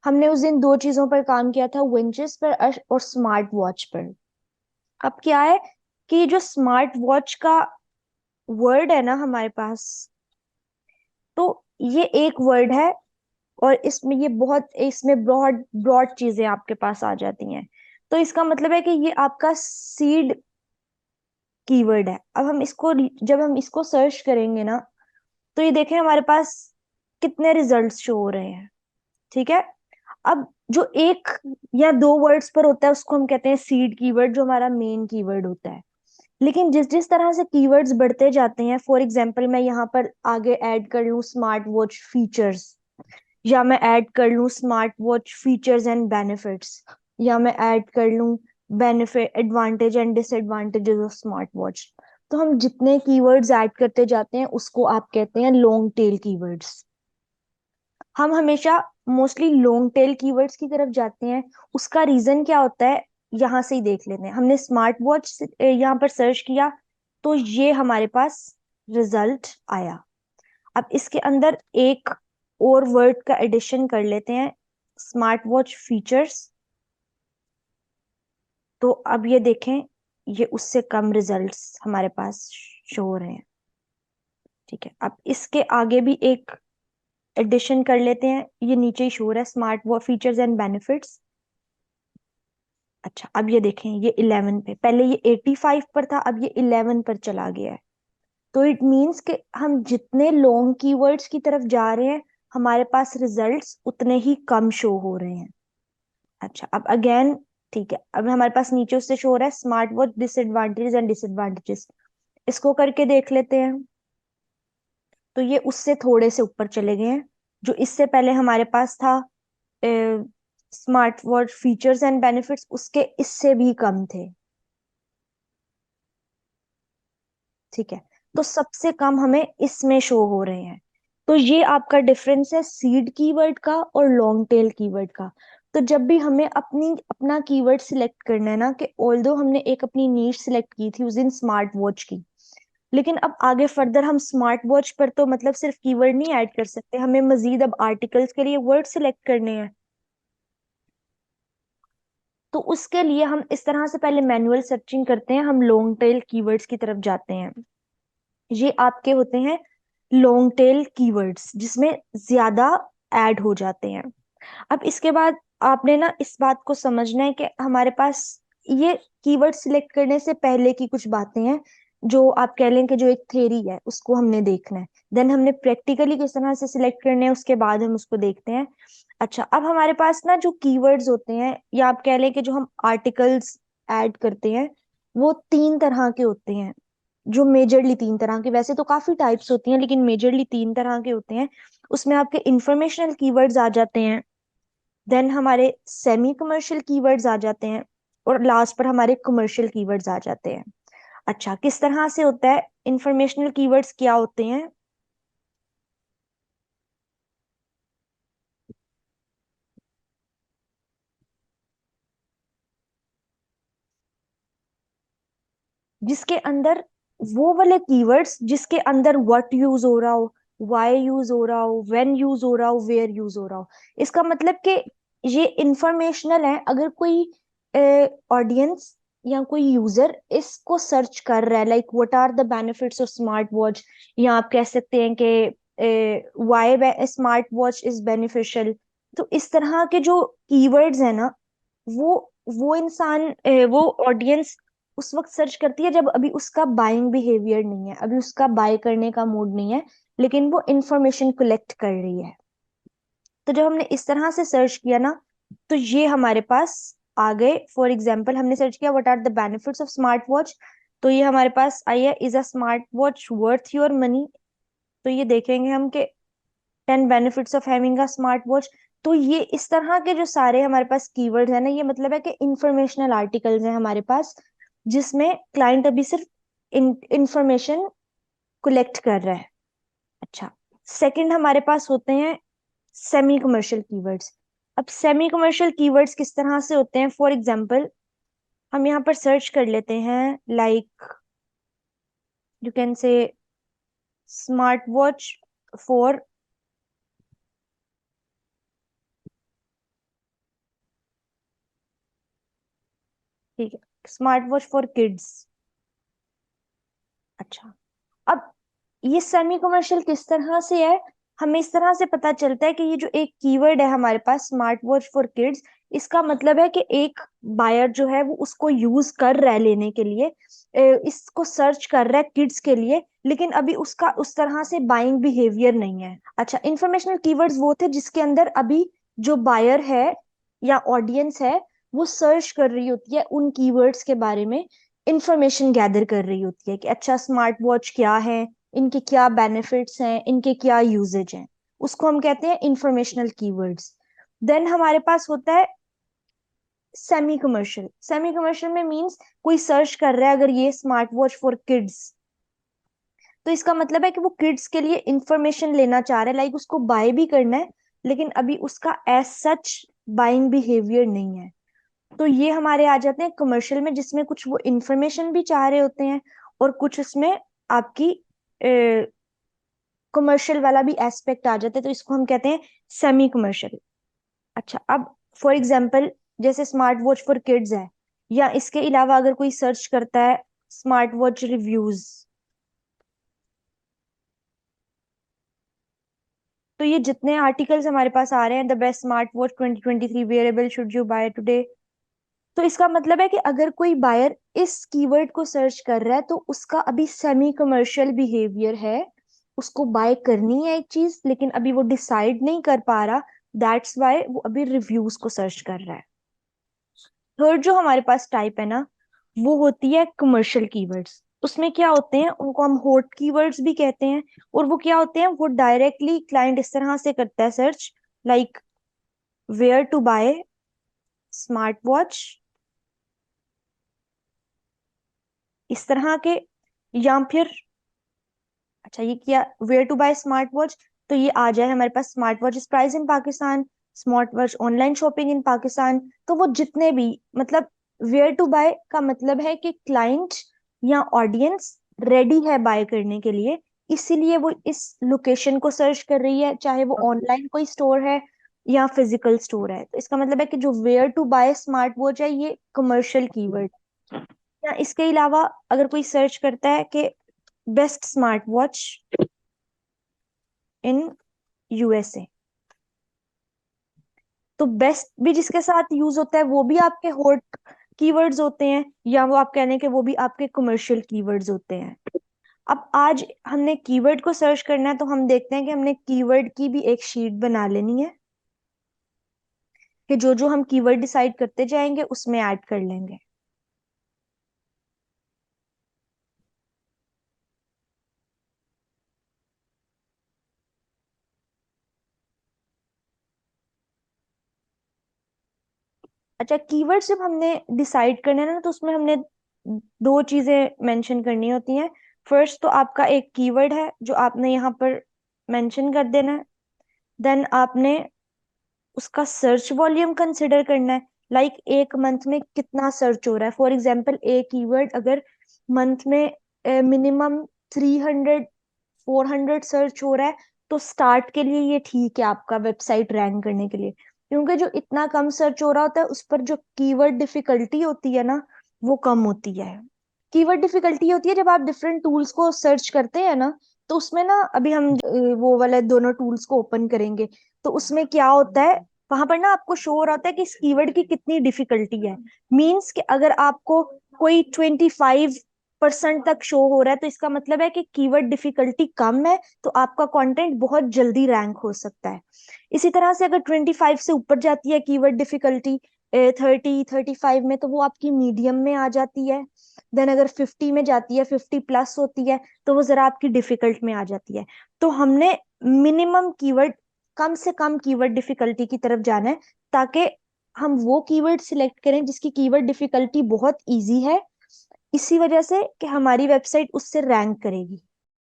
हमने उस दिन दो चीजों पर काम किया था, विंचेस पर और स्मार्ट वॉच पर। अब क्या है कि जो स्मार्ट वॉच का वर्ड है ना हमारे पास, तो ये एक वर्ड है, और इसमें ये बहुत इसमें ब्रॉड ब्रॉड चीजें आपके पास आ जाती हैं। तो इसका मतलब है कि ये आपका सीड कीवर्ड है। अब हम इसको, जब हम इसको सर्च करेंगे ना, तो ये देखें हमारे पास कितने रिजल्ट्स शो हो रहे हैं। ठीक है। अब जो एक या दो वर्ड्स पर होता है उसको हम कहते हैं सीड कीवर्ड, जो हमारा मेन कीवर्ड होता है। लेकिन जिस जिस तरह से कीवर्ड्स बढ़ते जाते हैं, फॉर एग्जांपल मैं यहाँ पर आगे ऐड कर लूँ स्मार्ट वॉच फीचर्स, या मैं ऐड कर लूँ smart watch features and benefits, या मैं ऐड कर लूँ benefit advantage and disadvantages of smart watch. तो हम जितने कीवर्ड्स ऐड करते जाते हैं उसको आप कहते हैं लॉन्ग टेल कीवर्ड्स। हम हमेशा मोस्टली लॉन्ग टेल कीवर्ड्स की तरफ जाते हैं। उसका रीजन क्या होता है, यहाँ से ही देख लेते हैं। हमने स्मार्ट वॉच यहाँ पर सर्च किया, तो ये हमारे पास रिजल्ट आया। अब इसके अंदर एक और वर्ड का एडिशन कर लेते हैं, स्मार्ट वॉच फीचर्स। तो अब ये देखें, ये उससे कम रिजल्ट्स हमारे पास शो हो रहे हैं। ठीक है, अब इसके आगे भी एक एडिशन कर लेते हैं, ये नीचे ही शो हो रहा है smart watch features and benefits. अच्छा, अब ये देखें, ये 11 पे, पहले ये 85 पर था, अब ये 11 पर चला गया है। तो इट मीन्स कि हम जितने लॉन्ग कीवर्ड्स की तरफ जा रहे हैं, हमारे पास रिजल्ट्स उतने ही कम शो हो रहे हैं। अच्छा, अब अगेन, ठीक है, अब हमारे पास नीचे उससे शो हो रहा है smart watch disadvantages and disadvantages. इसको करके देख लेते हैं। तो ये उससे थोड़े से ऊपर चले गए हैं। जो इससे पहले हमारे पास था smart watch features and benefits, उसके इससे भी कम थे। ठीक है, तो सबसे कम हमें इसमें शो हो रहे हैं। तो ये आपका डिफरेंस है सीड कीवर्ड का और लॉन्ग टेल कीवर्ड का। तो जब भी हमें अपना कीवर्ड सिलेक्ट करना है ना, कि ऑल्दो हमने एक अपनी नीश सिलेक्ट की थी उस दिन स्मार्ट वॉच की, लेकिन अब आगे फर्दर हम स्मार्ट वॉच पर तो मतलब सिर्फ कीवर्ड नहीं ऐड कर सकते, हमें मजीद अब आर्टिकल्स के लिए वर्ड सिलेक्ट करने हैं। तो उसके लिए हम इस तरह से पहले मैनुअल सर्चिंग करते हैं, हम लॉन्ग टेल कीवर्ड्स की तरफ जाते हैं। ये आपके होते हैं लॉन्ग टेल कीवर्ड्स, जिसमें ज्यादा ऐड हो जाते हैं। अब इसके बाद आपने ना इस बात को समझना है कि हमारे पास ये कीवर्ड सिलेक्ट करने से पहले की कुछ बातें हैं, जो आप कह लें कि जो एक थ्योरी है उसको हमने देखना है। देन हमने प्रैक्टिकली किस तरह से सिलेक्ट करने हैं, उसके बाद हम उसको देखते हैं। अच्छा, अब हमारे पास ना जो कीवर्ड्स होते हैं, या आप कह लें कि जो हम आर्टिकल्स ऐड करते हैं, वो तीन तरह के होते हैं। जो मेजरली तीन तरह के, वैसे तो काफी टाइप्स होती हैं लेकिन मेजरली तीन तरह के होते हैं। उसमें आपके इंफॉर्मेशनल कीवर्ड्स आ जाते हैं, देन हमारे सेमी कमर्शियल कीवर्ड्स आ जाते हैं, और लास्ट पर हमारे कमर्शियल कीवर्ड्स आ जाते हैं। अच्छा, किस तरह से होता है, इंफॉर्मेशनल कीवर्ड्स क्या होते हैं, जिसके अंदर वो वाले कीवर्ड्स जिसके अंदर व्हाट यूज हो रहा हो, वाई यूज हो रहा हो, व्हेन यूज हो रहा हो, वेयर यूज हो रहा हो। इसका मतलब कि ये इंफॉर्मेशनल है। अगर कोई ऑडियंस या कोई यूजर इसको सर्च कर रहा है, like what are the benefits of smart watch, या आप कह सकते हैं कि why smart watch is beneficial. तो इस तरह के जो कीवर्ड्स है ना, वो वो इंसान वो ऑडियंस उस वक्त सर्च करती है जब अभी उसका बाइंग बिहेवियर नहीं है, अभी उसका बाय करने का मूड नहीं है, लेकिन वो इंफॉर्मेशन कलेक्ट कर रही है। तो जब हमने इस तरह से सर्च किया ना, तो ये हमारे पास आ गए। फॉर एग्जाम्पल हमने सर्च किया what are the benefits of smart watch, तो ये हमारे पास आई है, is a smart watch worth your money. तो ये देखेंगे हम कि 10 benefits of having a smart watch. तो ये इस तरह के जो सारे हमारे पास कीवर्ड्स है ना, ये मतलब है कि इंफॉर्मेशनल आर्टिकल्स हैं हमारे पास, जिसमें क्लाइंट अभी सिर्फ इंफॉर्मेशन कलेक्ट कर रहा है। अच्छा, सेकंड हमारे पास होते हैं सेमी कमर्शियल कीवर्ड्स। अब सेमी कमर्शियल कीवर्ड्स किस तरह से होते हैं, फॉर एग्जांपल हम यहाँ पर सर्च कर लेते हैं, like you can say smart watch for ठीक है, स्मार्ट वॉच फॉर किड्स। अच्छा, अब ये सेमी कमर्शियल किस तरह से है? हमें इस तरह से पता चलता है कि ये जो एक कीवर्ड है हमारे पास, स्मार्ट वॉच फॉर किड्स, इसका मतलब है कि एक बायर जो है वो उसको यूज कर रहा है लेने के लिए, इसको सर्च कर रहा है किड्स के लिए, लेकिन अभी उसका उस तरह से बाइंग बिहेवियर नहीं है। अच्छा, इंफॉर्मेशनल कीवर्ड्स वो थे जिसके अंदर अभी जो बायर है या ऑडियंस है वो सर्च कर रही होती है उन कीवर्ड्स के बारे में, इंफॉर्मेशन गैदर कर रही होती है कि अच्छा स्मार्ट वॉच क्या है, इनके क्या बेनिफिट्स हैं, इनके क्या यूजेज हैं। उसको हम कहते हैं इंफॉर्मेशनल कीवर्ड्स। देन हमारे पास होता है सेमी कमर्शियल। सेमी कमर्शियल में मींस कोई सर्च कर रहा है अगर ये स्मार्ट वॉच फॉर किड्स, तो इसका मतलब है कि वो किड्स के लिए इंफॉर्मेशन लेना चाह रहा है, लाइक उसको बाय भी करना है, लेकिन अभी उसका एज सच बाइंग बिहेवियर नहीं है। तो ये हमारे आ जाते हैं कमर्शियल में, जिसमें कुछ वो इंफॉर्मेशन भी चाह रहे होते हैं और कुछ उसमें आपकी कमर्शियल वाला भी एस्पेक्ट आ जाता है, तो इसको हम कहते हैं सेमी कमर्शियल। अच्छा, अब फॉर एग्जांपल जैसे स्मार्ट वॉच फॉर किड्स है, या इसके अलावा अगर कोई सर्च करता है स्मार्ट वॉच रिव्यूज, तो ये जितने आर्टिकल्स हमारे पास आ रहे हैं, the best smart watch 2023 wearable should you buy today, तो इसका मतलब है कि अगर कोई बायर इस कीवर्ड को सर्च कर रहा है तो उसका अभी सेमी कमर्शियल बिहेवियर है, उसको बाय करनी है एक चीज लेकिन अभी वो डिसाइड नहीं कर पा रहा, दैट्स वाई वो अभी रिव्यूज को सर्च कर रहा है। थर्ड जो हमारे पास टाइप है ना, वो होती है कमर्शियल कीवर्ड्स। उसमें क्या होते हैं, उनको हम हॉट कीवर्ड्स भी कहते हैं। और वो क्या होते हैं, वो डायरेक्टली क्लाइंट इस तरह से करता है search, like where to buy smart watch, इस तरह के, या फिर अच्छा ये किया where to buy smart watch, तो ये आ जाए हमारे पास smart watch price in Pakistan, smart watch online shopping in Pakistan. तो वो जितने भी, मतलब वेयर टू बाय का मतलब है कि क्लाइंट या ऑडियंस रेडी है बाय करने के लिए, इसीलिए वो इस लोकेशन को सर्च कर रही है, चाहे वो ऑनलाइन कोई स्टोर है या फिजिकल स्टोर है। तो इसका मतलब है कि जो where to buy smart watch है ये कमर्शियल कीवर्ड। या इसके अलावा अगर कोई सर्च करता है कि best smart watch in USA, तो बेस्ट भी जिसके साथ यूज होता है वो भी आपके हॉट कीवर्ड्स होते हैं, या वो आप कहने के वो भी आपके कमर्शियल कीवर्ड्स होते हैं। अब आज हमने कीवर्ड को सर्च करना है, तो हम देखते हैं कि हमने कीवर्ड की भी एक शीट बना लेनी है कि जो जो हम कीवर्ड डिसाइड करते जाएंगे उसमें ऐड कर लेंगे। अच्छा, कीवर्ड जब हमने डिसाइड करना है ना, तो उसमें हमने दो चीजें मेंशन करनी होती हैं। फर्स्ट तो आपका एक कीवर्ड है जो आपने यहाँ पर मेंशन कर देना है। देन आपने उसका सर्च वॉल्यूम कंसिडर करना है, लाइक एक मंथ में कितना सर्च हो रहा है। फॉर एग्जांपल एक कीवर्ड अगर मंथ में मिनिमम 300 400 सर्च हो रहा है, तो स्टार्ट के लिए ये ठीक है आपका वेबसाइट रैंक करने के लिए। क्योंकि जो इतना कम सर्च हो रहा होता है उस पर जो कीवर्ड डिफिकल्टी होती है ना, वो कम होती है। कीवर्ड डिफिकल्टी होती है जब आप डिफरेंट टूल्स को सर्च करते हैं ना, तो उसमें ना अभी हम वो वाले दोनों टूल्स को ओपन करेंगे, तो उसमें क्या होता है, वहां पर ना आपको शो हो रहा होता है कि इस कीवर्ड की कितनी डिफिकल्टी है। मींस कि अगर आपको कोई 25% तक शो हो रहा है, तो इसका मतलब है कि कीवर्ड डिफिकल्टी कम है, तो आपका कंटेंट बहुत जल्दी रैंक हो सकता है। इसी तरह से अगर 25 से ऊपर जाती है कीवर्ड डिफिकल्टी, 30 35 में, तो वो आपकी मीडियम में आ जाती है। देन अगर 50 में जाती है, 50+ होती है, तो वो जरा आपकी डिफिकल्ट में आ जाती है। तो हमने मिनिमम कीवर्ड, कम से कम कीवर्ड डिफिकल्टी की तरफ जाना है, ताकि हम वो कीवर्ड सिलेक्ट करें जिसकी कीवर्ड डिफिकल्टी बहुत इजी है, इसी वजह से कि हमारी वेबसाइट उससे रैंक करेगी।